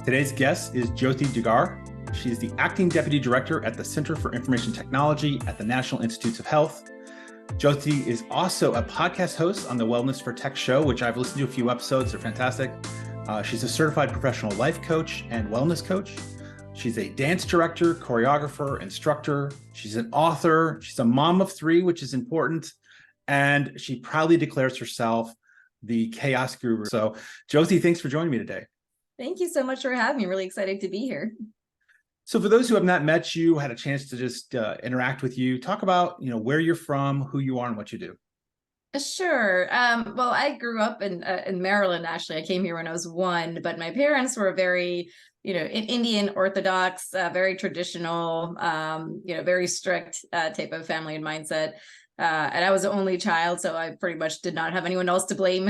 Today's guest is Jothi Dugar. She is the Acting Deputy Director at the Center for Information Technology at the National Institutes of Health. Jothi is also a podcast host on the Wellness for Tech show, which I've listened to a few episodes. They're fantastic. She's a certified professional life coach and wellness coach. She's a dance director, choreographer, instructor. She's an author. She's a mom of three, which is important. And she proudly declares herself the chaos guru. So, Jothi, thanks for joining me today. Thank you so much for having me. Really excited to be here. So for those who have not met you, had a chance to just interact with you, talk about, where you're from, who you are, and what you do. Sure. Well, I grew up in Maryland, actually. I came here when I was 1, but my parents were very, Indian Orthodox, very traditional, very strict type of family and mindset. And I was the only child, so I pretty much did not have anyone else to blame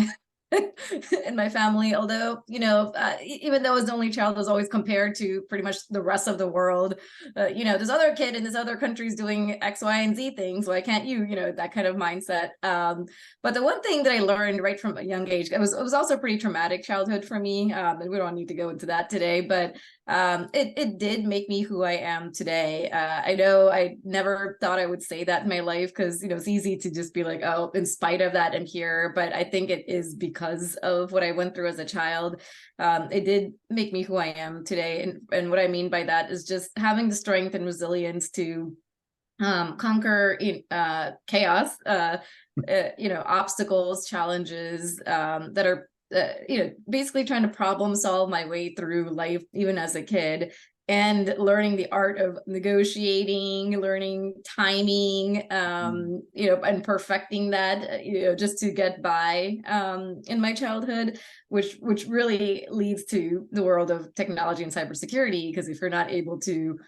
in my family. Although, even though I was the only child, I was always compared to pretty much the rest of the world. This other kid in this other country is doing X, Y, and Z things. Why can't you? That kind of mindset. But the one thing that I learned right from a young age, it was also a pretty traumatic childhood for me. And we don't need to go into that today, but it did make me who I am today. I know I never thought I would say that in my life because, it's easy to just be like, oh, in spite of that and here, but I think it is because of what I went through as a child. It did make me who I am today. And what I mean by that is just having the strength and resilience to conquer chaos, obstacles, challenges that are basically trying to problem solve my way through life, even as a kid, and learning the art of negotiating, learning timing, and perfecting that, just to get by in my childhood, which really leads to the world of technology and cybersecurity. Because if you're not able to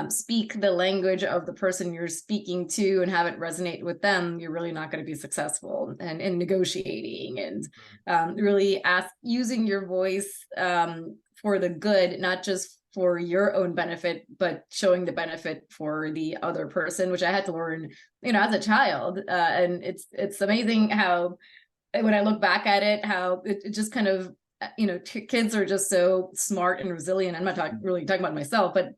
speak the language of the person you're speaking to and have it resonate with them, you're really not going to be successful in negotiating and really using your voice for the good, not just for your own benefit, but showing the benefit for the other person, which I had to learn, as a child. And it's amazing how, when I look back at it, how it just kind of, kids are just so smart and resilient. I'm not really talking about myself, but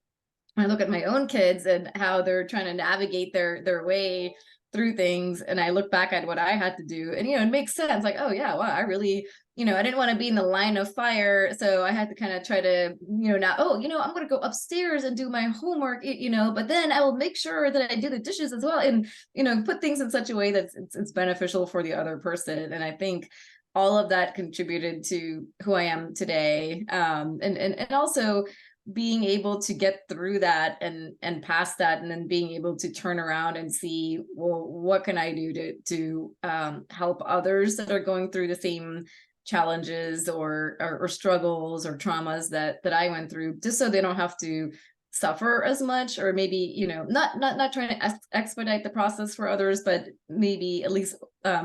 I look at my own kids and how they're trying to navigate their way through things. And I look back at what I had to do, and, it makes sense. Like, oh yeah, wow, I really, I didn't want to be in the line of fire. So I had to kind of try to, now, I'm going to go upstairs and do my homework, but then I will make sure that I do the dishes as well. And, put things in such a way that it's beneficial for the other person. And I think all of that contributed to who I am today. And also being able to get through that and past that, and then being able to turn around and see, well, what can I do to help others that are going through the same challenges or struggles or traumas that I went through, just so they don't have to suffer as much, or maybe, not trying to expedite the process for others, but maybe at least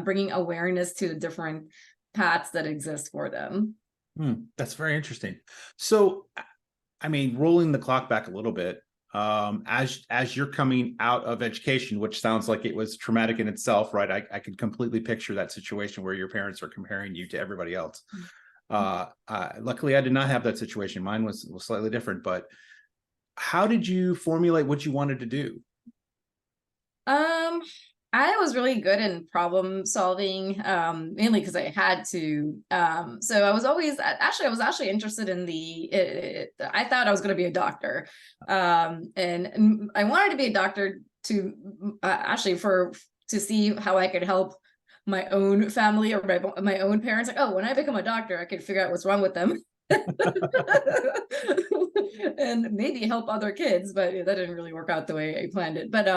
bringing awareness to the different paths that exist for them. That's very interesting. So, rolling the clock back a little bit, as you're coming out of education, which sounds like it was traumatic in itself, right? I could completely picture that situation where your parents are comparing you to everybody else. Luckily, I did not have that situation. Mine was slightly different, but how did you formulate what you wanted to do? I was really good in problem solving, mainly because I had to. So I was actually interested in I thought I was going to be a doctor. And I wanted to be a doctor to to see how I could help my own family or my own parents. Like, oh, when I become a doctor, I could figure out what's wrong with them. And maybe help other kids, but that didn't really work out the way I planned it. But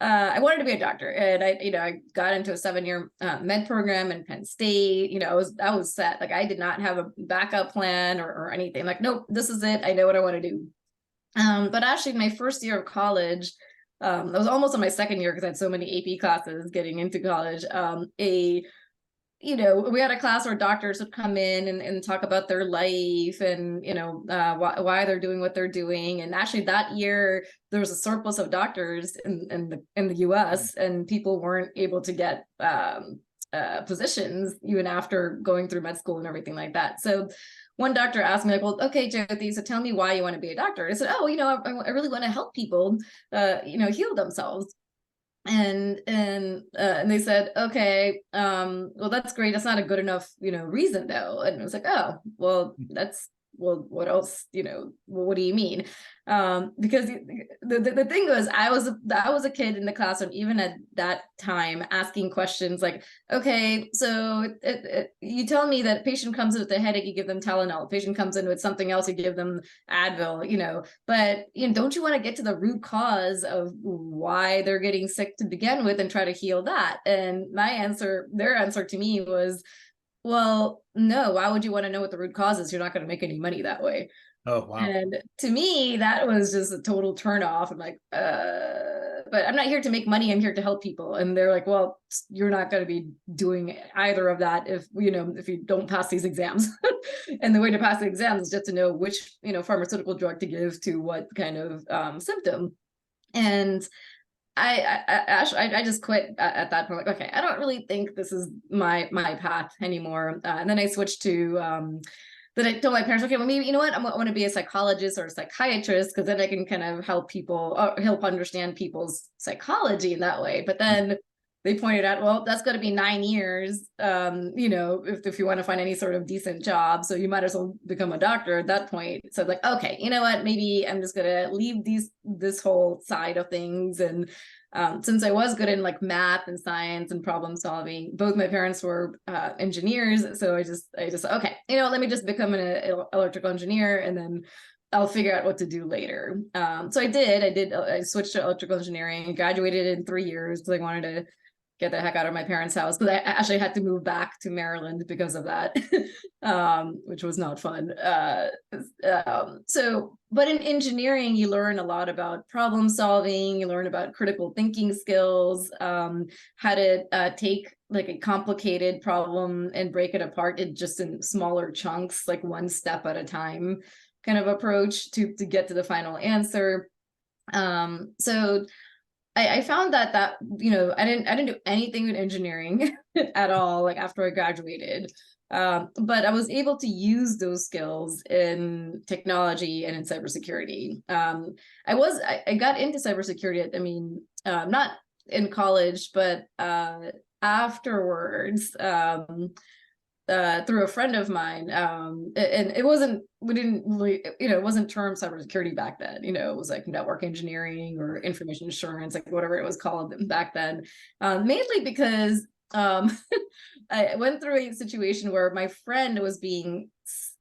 I wanted to be a doctor, and I got into a 7-year med program in Penn State. I was set. Like, I did not have a backup plan or anything. Like, nope, this is it. I know what I want to do. But actually, my first year of college, I was almost in my second year because I had so many AP classes getting into college. We had a class where doctors would come in and talk about their life and, why they're doing what they're doing. And actually that year there was a surplus of doctors in the US, and people weren't able to get positions even after going through med school and everything like that. So one doctor asked me like, well, okay, Jothi, so tell me why you want to be a doctor. I said, oh, I really want to help people, heal themselves. And they said, okay, well, that's great. That's not a good enough, reason though. And I was like, oh, well, what else, well, what do you mean? Because the thing was, I was a kid in the classroom, even at that time, asking questions like, okay, so you tell me that patient comes in with a headache, you give them Tylenol. Patient comes in with something else, you give them Advil, but don't you want to get to the root cause of why they're getting sick to begin with and try to heal that? And their answer to me was, well, no, why would you want to know what the root cause is? You're not going to make any money that way. Oh, wow. And to me, that was just a total turn off. I'm like, but I'm not here to make money. I'm here to help people. And they're like, well, you're not going to be doing either of that if you don't pass these exams. And the way to pass the exams is just to know which, pharmaceutical drug to give to what kind of symptom. And I just quit at that point. Like, okay, I don't really think this is my path anymore. And then I switched to then I told my parents, okay, well, maybe, I want to be a psychologist or a psychiatrist, because then I can kind of help people, help understand people's psychology in that way. But then they pointed out, well, that's going to be 9 years, if you want to find any sort of decent job. So you might as well become a doctor at that point. So like, okay, you know what, maybe I'm just going to leave this whole side of things. And since I was good in like math and science and problem solving, both my parents were engineers. So I just, okay, let me just become an electrical engineer, and then I'll figure out what to do later. So I switched to electrical engineering, graduated in 3 years because I wanted to get the heck out of my parents' house, because I actually had to move back to Maryland because of that, which was not fun. But in engineering, you learn a lot about problem solving, you learn about critical thinking skills, how to take like a complicated problem and break it apart in smaller chunks, like one step at a time kind of approach to get to the final answer. So I found that I didn't do anything with engineering at all, like after I graduated. But I was able to use those skills in technology and in cybersecurity. I got into cybersecurity, not in college, but afterwards, through a friend of mine. And it wasn't termed cybersecurity back then. It was like network engineering or information assurance, like whatever it was called back then. Mainly because I went through a situation where my friend was being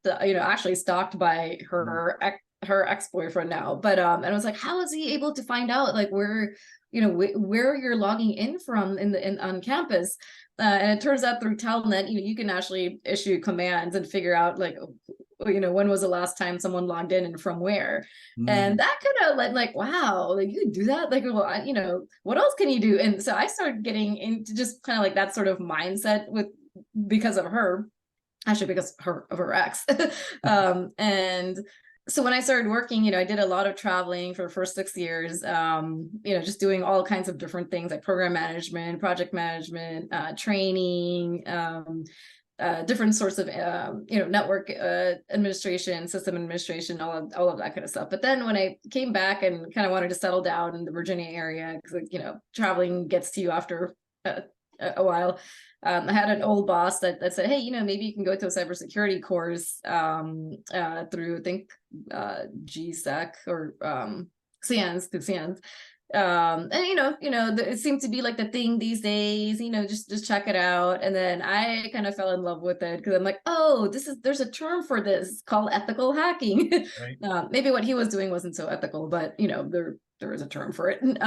actually stalked by her ex-boyfriend now. But and I was like, how is he able to find out like where you're logging in from on campus? And it turns out through Telnet, you can actually issue commands and figure out like, when was the last time someone logged in and from where. And that kind of like, wow, like you can do that. Like, well, what else can you do? And so I started getting into just kind of like that sort of mindset because of her, actually because of her ex. And so when I started working, I did a lot of traveling for the first 6 years, just doing all kinds of different things like program management, project management, training, different sorts of, network administration, system administration, all of that kind of stuff. But then when I came back and kind of wanted to settle down in the Virginia area, because, traveling gets to you after a while. I had an old boss that said, hey, maybe you can go to a cybersecurity course through, I think, GSEC or CNs, through CNs. And it seemed to be like the thing these days, just check it out. And then I kind of fell in love with it because I'm like, oh, there's a term for this called ethical hacking. Right. Maybe what he was doing wasn't so ethical, but there is a term for it. And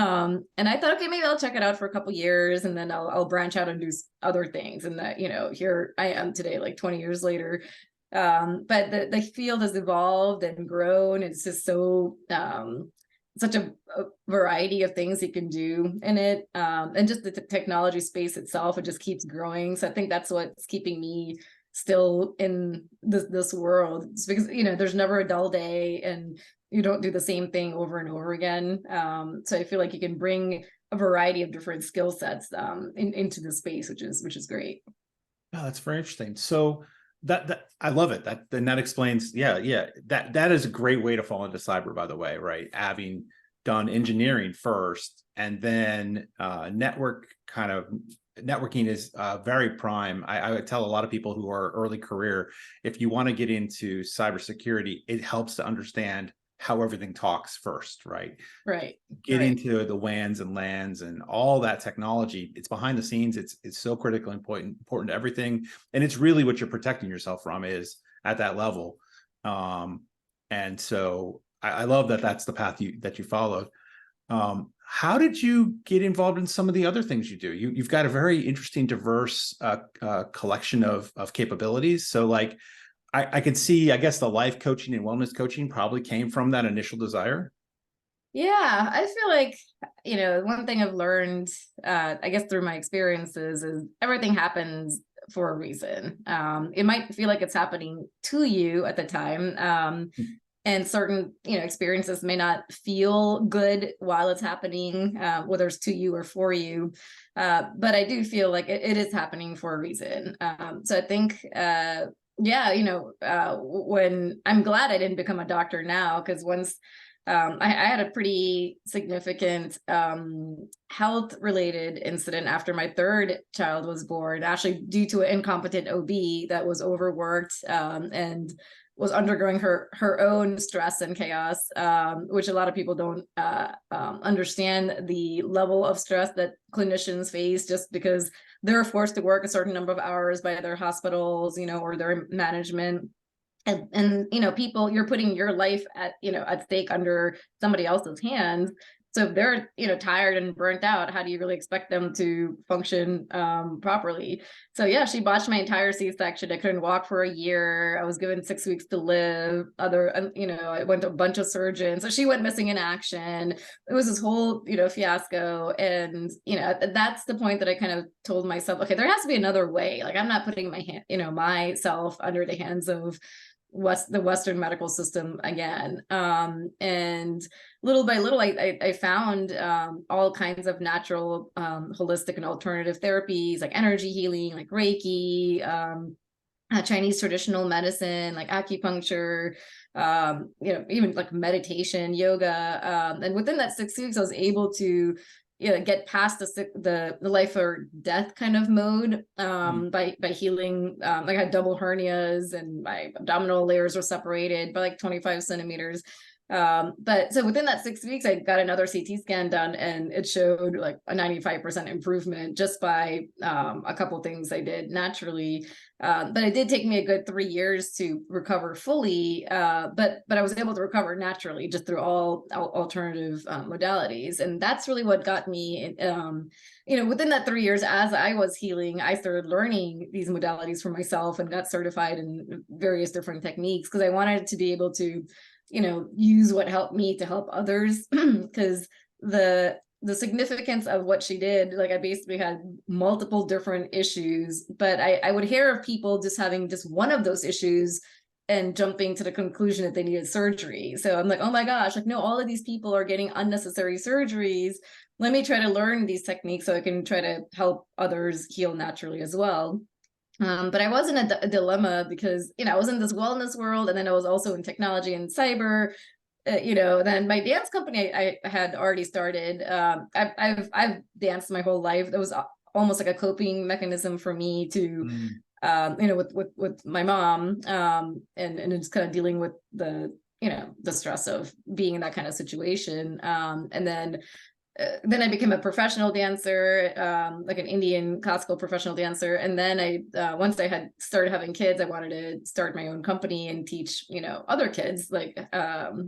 I thought, okay, maybe I'll check it out for a couple years, and then I'll branch out and do other things. And that, here I am today, like 20 years later. But the field has evolved and grown. It's just so such a variety of things you can do in it. And just the technology space itself, it just keeps growing. So I think that's what's keeping me still in this world. It's because, there's never a dull day, and you don't do the same thing over and over again. So I feel like you can bring a variety of different skill sets into the space, which is great. Oh, that's very interesting. So That I love it. That explains. Yeah. That is a great way to fall into cyber, by the way, right? Having done engineering first and then networking is very prime. I would tell a lot of people who are early career, if you want to get into cybersecurity, it helps to understand how everything talks first, right? Right. Get Right. into the WANs and LANs and all that technology. It's behind the scenes. It's so critically important to everything, and it's really what you're protecting yourself from is at that level. And so I love that that's the path that you followed. How did you get involved in some of the other things you do? You've got a very interesting, diverse collection of capabilities. So, like, I could see, I guess, the life coaching and wellness coaching probably came from that initial desire. Yeah, I feel like, one thing I've learned, I guess through my experiences is everything happens for a reason. It might feel like it's happening to you at the time. And certain, experiences may not feel good while it's happening, whether it's to you or for you. But I do feel like it is happening for a reason. So I think, when I'm glad I didn't become a doctor now, because once I had a pretty significant health related incident after my third child was born, actually due to an incompetent OB that was overworked and was undergoing her own stress and chaos, which a lot of people don't understand the level of stress that clinicians face just because they're forced to work a certain number of hours by their hospitals, or their management. And people, you're putting your life at stake under somebody else's hands. So if they're tired and burnt out, how do you really expect them to function properly? So yeah, she botched my entire C-section. I couldn't walk for a year. I was given 6 weeks to live. I went to a bunch of surgeons. So she went missing in action. It was this whole fiasco. And that's the point that I kind of told myself, okay, there has to be another way. Like, I'm not putting myself under the hands of the Western medical system again. And little by little, I found all kinds of natural, holistic and alternative therapies, like energy healing, like Reiki, Chinese traditional medicine, like acupuncture, even like meditation, yoga. And within that 6 weeks, I was able to get past the life or death kind of mode by healing. Like, I had double hernias and my abdominal layers were separated by like 25 centimeters. But so within that 6 weeks, I got another CT scan done, and it showed like a 95% improvement just by a couple things I did naturally. But it did take me a good 3 years to recover fully. But I was able to recover naturally just through all alternative modalities, and that's really what got me. Within that 3 years, as I was healing, I started learning these modalities for myself and got certified in various different techniques because I wanted to be able to use what helped me to help others. Because the significance of what she did, like, I basically had multiple different issues, but I would hear of people just having just one of those issues and jumping to the conclusion that they needed surgery. So I'm like, oh my gosh, like, no, all of these people are getting unnecessary surgeries. Let me try to learn these techniques so I can try to help others heal naturally as well. But I was in a dilemma because, I was in this wellness world, and then I was also in technology and cyber. Then my dance company I had already started. I've danced my whole life. That was almost like a coping mechanism for me to, with my mom, and just kind of dealing with the stress of being in that kind of situation. And then I became a professional dancer, like an Indian classical professional dancer. And then once I had started having kids, I wanted to start my own company and teach, other kids like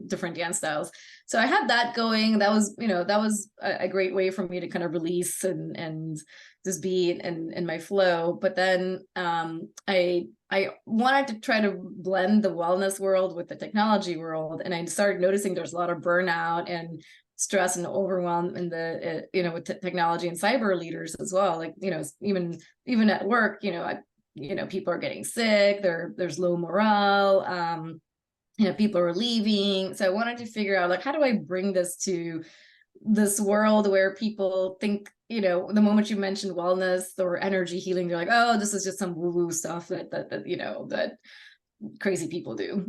different dance styles. So I had that going. That was a great way for me to kind of release and just be in my flow. But then I wanted to try to blend the wellness world with the technology world, and I started noticing there's a lot of burnout and stress and overwhelm in the with technology and cyber leaders as well. Like, even at work, people are getting sick, there's low morale, people are leaving. So I wanted to figure out, like, how do I bring this to this world where people think the moment you mentioned wellness or energy healing, they're like, oh, this is just some woo-woo stuff that crazy people do.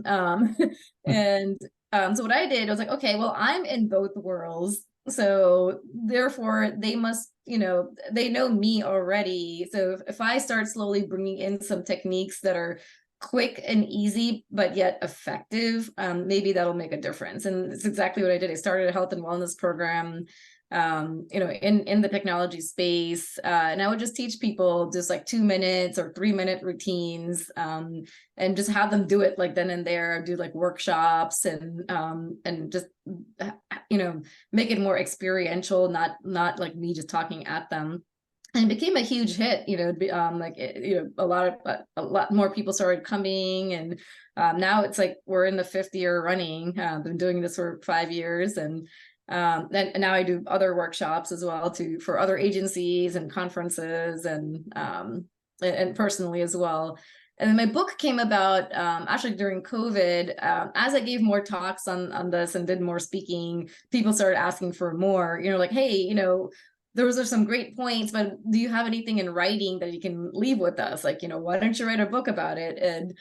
And so what I did, I was like, okay, well, I'm in both worlds. So therefore they must, they know me already. So if I start slowly bringing in some techniques that are quick and easy, but yet effective, maybe that'll make a difference. And it's exactly what I did. I started a health and wellness program in the technology space. And I would just teach people just like 2 minutes or 3 minute routines, and just have them do it like then and there, do like workshops and just, make it more experiential, not like me just talking at them. And it became a huge hit, a lot more people started coming, and now it's like we're in the 5th year running. I've been doing this for 5 years, and now I do other workshops as well for other agencies and conferences, and personally as well. And then my book came about actually during COVID. As I gave more talks on this and did more speaking, people started asking for more, like, hey, those are some great points, but do you have anything in writing that you can leave with us? Like, why don't you write a book about it? And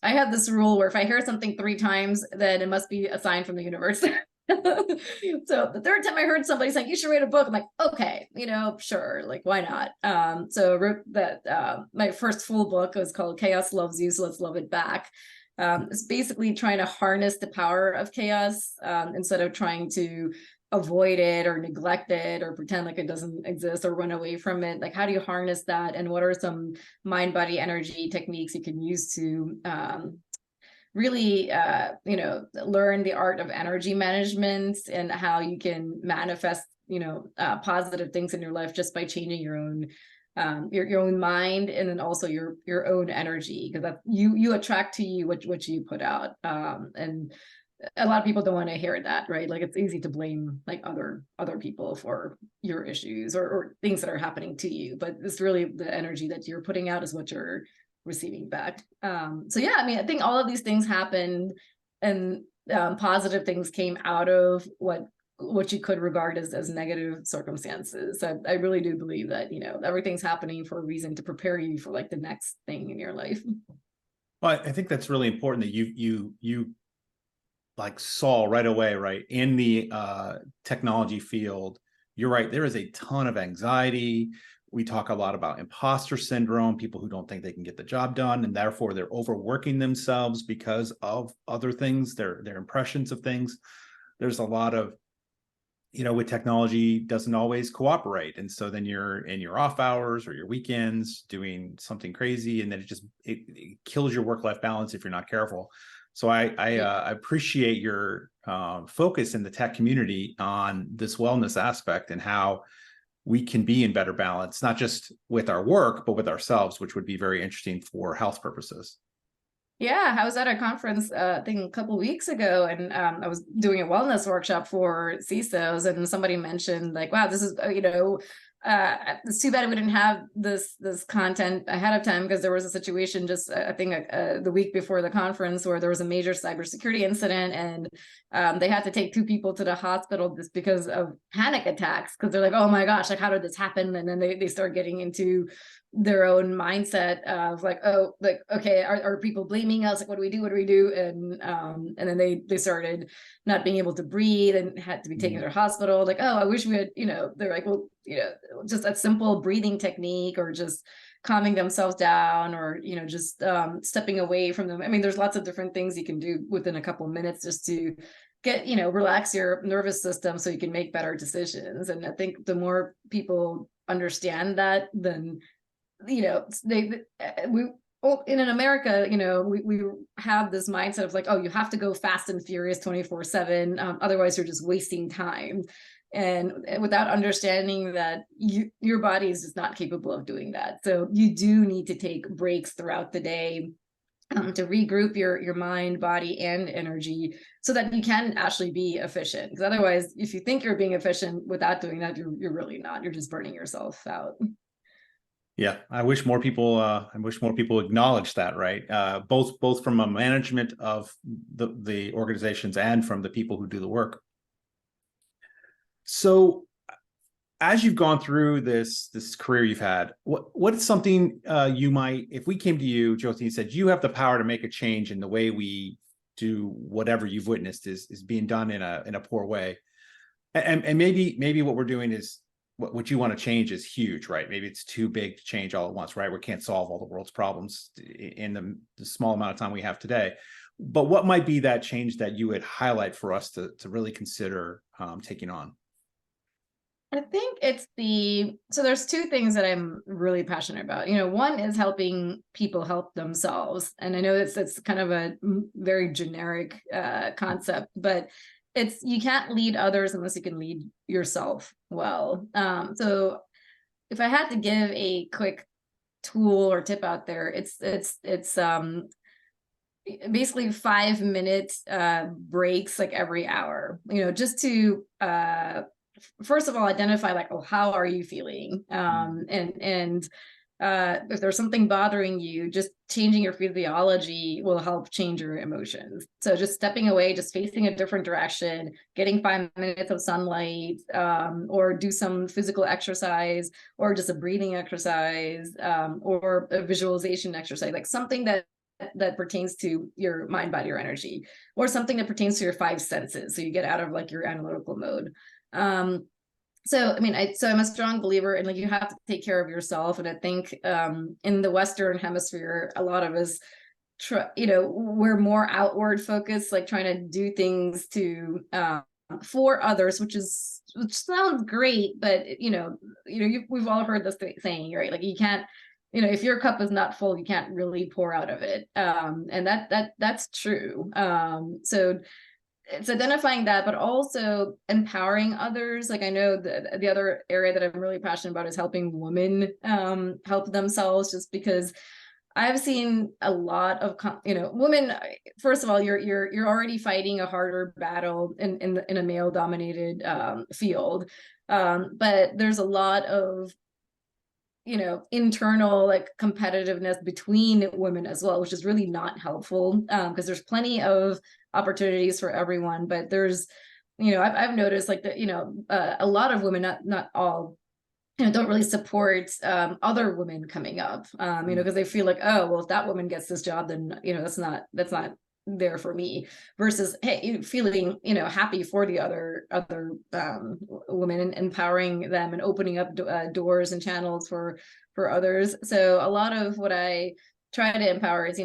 I have this rule where if I hear something 3 times, then it must be a sign from the universe. So the 3rd time I heard somebody saying you should write a book, I'm like, okay, sure, like why not? So I wrote that. My first full book was called Chaos Loves You, So Let's Love It Back. It's basically trying to harness the power of chaos, instead of trying to avoid it or neglect it or pretend like it doesn't exist or run away from it. Like, how do you harness that, and what are some mind body energy techniques you can use to really learn the art of energy management, and how you can manifest positive things in your life just by changing your own your own mind, and then also your own energy, because that you attract to you what you put out. And a lot of people don't want to hear that, right? Like, it's easy to blame like other people for your issues or things that are happening to you, but it's really the energy that you're putting out is what you're receiving back. So yeah, I mean, I think all of these things happened, and positive things came out of what you could regard as negative circumstances. So I really do believe that everything's happening for a reason, to prepare you for like the next thing in your life. Well, I think that's really important that you like saw right away, right, in the technology field. You're right, there is a ton of anxiety. We talk a lot about imposter syndrome, people who don't think they can get the job done, and therefore they're overworking themselves because of other things, their impressions of things. There's a lot of, with technology, doesn't always cooperate, and so then you're in your off hours or your weekends doing something crazy, and then it kills your work-life balance if you're not careful. So I appreciate your focus in the tech community on this wellness aspect and how we can be in better balance, not just with our work, but with ourselves, which would be very interesting for health purposes. Yeah, I was at a conference, I think a couple of weeks ago, and I was doing a wellness workshop for CISOs, and somebody mentioned like, wow, this is, it's too bad we didn't have this content ahead of time, because there was a situation just, I think the week before the conference, where there was a major cybersecurity incident, and they had to take 2 people to the hospital just because of panic attacks, because they're like, oh my gosh, like how did this happen? And then they start getting into their own mindset of like, oh, like, okay, are people blaming us? Like, what do we do? What do we do? And then they started not being able to breathe and had to be taken to the hospital. Like, oh, I wish we had, they're like, well, just a simple breathing technique, or just calming themselves down, or, just stepping away from them. I mean, there's lots of different things you can do within a couple of minutes just to get, relax your nervous system so you can make better decisions. And I think the more people understand that, then in America, we have this mindset of like, oh, you have to go fast and furious 24/7, otherwise you're just wasting time, and without understanding that your body is just not capable of doing that. So you do need to take breaks throughout the day, to regroup your mind, body, and energy, so that you can actually be efficient. Because otherwise, if you think you're being efficient without doing that, you're really not. You're just burning yourself out. Yeah, I wish more people acknowledge that, right? Both from a management of the organizations and from the people who do the work. So as you've gone through this career you've had, what is something you might, if we came to you, Jothi, and said you have the power to make a change in the way we do whatever you've witnessed is being done in a poor way, and maybe what we're doing is what you want to change is huge, right? Maybe it's too big to change all at once, right? We can't solve all the world's problems in the small amount of time we have today. But what might be that change that you would highlight for us to really consider taking on? I think so there's two things that I'm really passionate about. One is helping people help themselves. And I know it's kind of a very generic concept, but you can't lead others unless you can lead yourself well. So if I had to give a quick tool or tip out there, it's basically 5 minute breaks like every hour, just to first of all identify like, oh, how are you feeling, and if there's something bothering you, just changing your physiology will help change your emotions. So just stepping away, just facing a different direction, getting 5 minutes of sunlight, or do some physical exercise, or just a breathing exercise, or a visualization exercise, like something that pertains to your mind, body, or energy, or something that pertains to your five senses, so you get out of like your analytical mode. So I mean, I'm a strong believer in like, you have to take care of yourself. And I think in the Western hemisphere, a lot of us we're more outward focused, like trying to do things to for others, which sounds great, but we've all heard this saying, right? Like, you can't, if your cup is not full, you can't really pour out of it. And that's true. So it's identifying that, but also empowering others. Like, I know the other area that I'm really passionate about is helping women help themselves, just because I've seen a lot of women. First of all, you're already fighting a harder battle in a male dominated field, but there's a lot of internal like competitiveness between women as well, which is really not helpful, because there's plenty of opportunities for everyone, but there's I've noticed like that a lot of women, not all, don't really support other women coming up, because they feel like, oh well, if that woman gets this job, then that's not there for me, versus hey, feeling happy for the other women, and empowering them and opening up doors and channels for others. So a lot of what I try to empower is,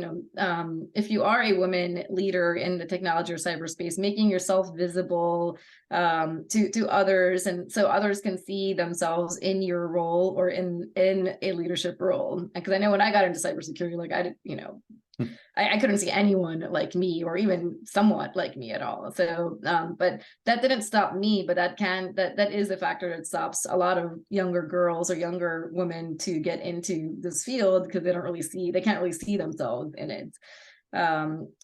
if you are a woman leader in the technology or cyberspace, making yourself visible to others, and so others can see themselves in your role or in a leadership role. Because I know when I got into cybersecurity, like I couldn't see anyone like me, or even somewhat like me at all. So, but that didn't stop me, but that is a factor that stops a lot of younger girls or younger women to get into this field, because they can't really see themselves in it.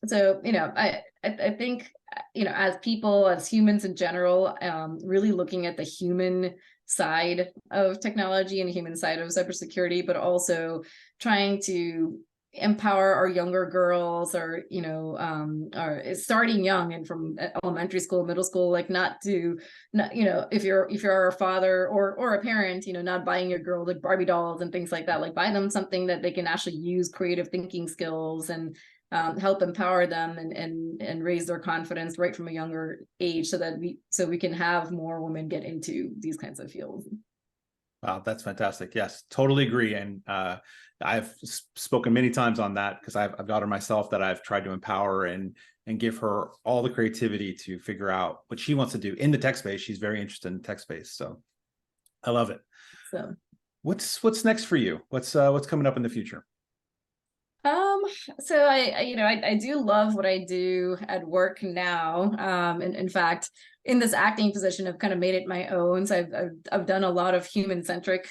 So, I think, as people, as humans in general, really looking at the human side of technology and the human side of cybersecurity, but also trying to empower our younger girls, or are starting young and from elementary school, middle school, like not if you're a father or a parent, not buying your girl like Barbie dolls and things like that, like buy them something that they can actually use creative thinking skills, and help empower them, and raise their confidence right from a younger age, so we can have more women get into these kinds of fields. Wow, that's fantastic. Yes, totally agree. And I've spoken many times on that, because I've a daughter myself that I've tried to empower and give her all the creativity to figure out what she wants to do in the tech space. She's very interested in the tech space, so I love it. So what's next for you? What's coming up in the future? So I do love what I do at work now. And in fact, in this acting position, I've kind of made it my own. So I've done a lot of human centric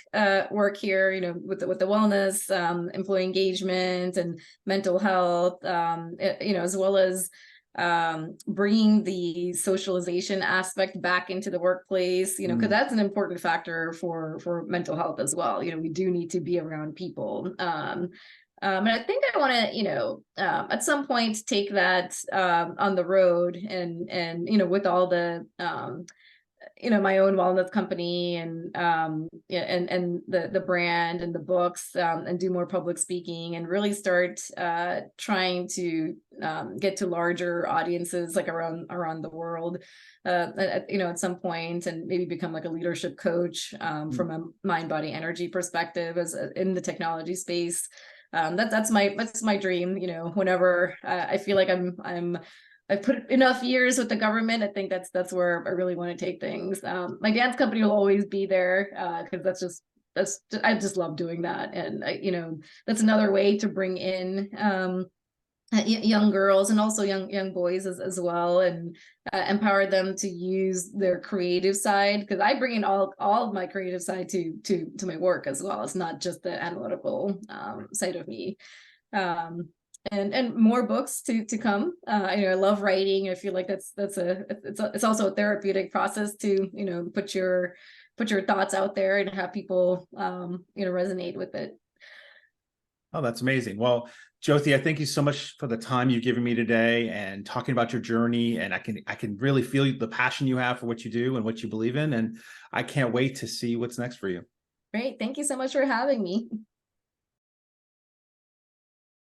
work here, with the wellness, employee engagement, and mental health, as well as bringing the socialization aspect back into the workplace, because that's an important factor for mental health as well. We do need to be around people. And I think I want to, at some point take that on the road, and with all the my own wellness company, and yeah, and the brand and the books, and do more public speaking, and really start trying to get to larger audiences, like around the world, at some point, and maybe become like a leadership coach, from a mind body energy perspective, in the technology space. That's my dream. Whenever I feel like I've put enough years with the government, I think that's where I really want to take things. My dance company will always be there, because I just love doing that, and that's another way to bring in young girls, and also young boys as well, and empower them to use their creative side, because I bring in all of my creative side to my work as well. It's not just the analytical side of me. And more books to come. I love writing. I feel like it's also a therapeutic process to put your thoughts out there and have people resonate with it. Oh, that's amazing. Well, Jothi, I thank you so much for the time you've given me today and talking about your journey. And I can really feel the passion you have for what you do and what you believe in. And I can't wait to see what's next for you. Great. Thank you so much for having me.